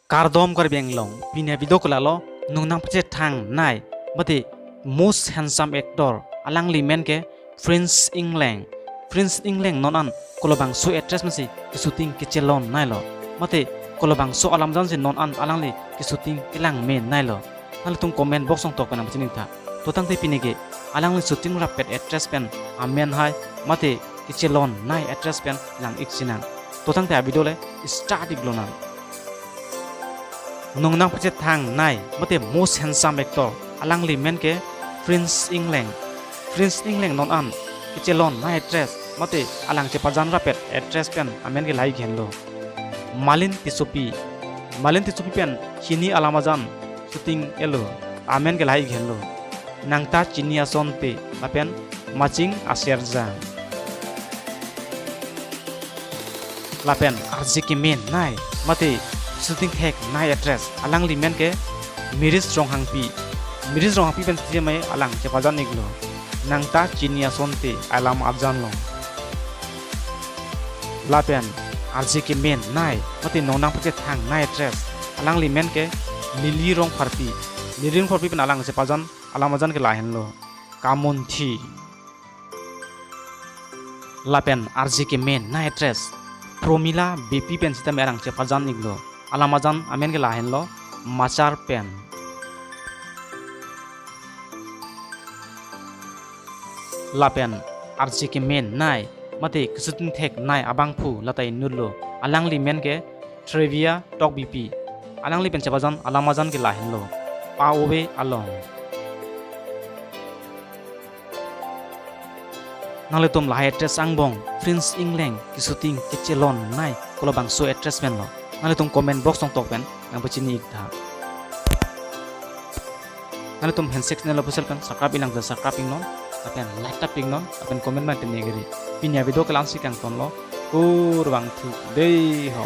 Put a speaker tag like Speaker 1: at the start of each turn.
Speaker 1: Kardom kar benglong pinya video kolalo nungnang pache thang nai mati most handsome actor alangli men ke Prince England nonan kolobang so actress masi ki shooting ki chelon nai lo mati kolobang so alamjan si non an alangli ki shooting kilang men nai lo nal tung comment box ong tok panam chining tha to tang te pinige alangli shooting rapet actress pen amen hai mati ki chelon nai actress pen lang iksinang to tang te video le start iglonan nungnang pache thang nai mate most handsome actor alangli men ke Prince England non an kichelon nai actress mate alang che pajan rapet actress pen amen ke lai ghenlo Malin Tisopi pen hini alamajan shooting elo amen ke lai ghenlo nangta chinia sonte apen matching aserja lapen arziki men nai mate shooting hack nai address alang limen ke miris rong hangpi pen tie mai alang che pajan iglo nangta chinia sonte alam abjan lo lapen arziki men nai mate nonang pache thang nai address alang limen ke lili rong pharpi pen alang che pajan alamajan ke lahen lo kamun thi lapen arziki men nai address promila bp pen sita merang che pajan iglo alamajan amen ke lahen lo machar pen lapen arziki men nai mate kisuting thek nai abang phu latai nullo alangli men ke trivia tok bp alangli pen chepajan alamajan ke lahen lo paowe along nale tom lahai actress angbong Prince England kisuting kechelon nai kolobang so actress men lo nale tom comment box ong tok pen nang pachini ikta nale tom handshake nelo pusel pen subscribe ilang subscribe non apen like taping non apen comment man tenegeri pinya video kelansi kang ton lo kurwang thu dei ho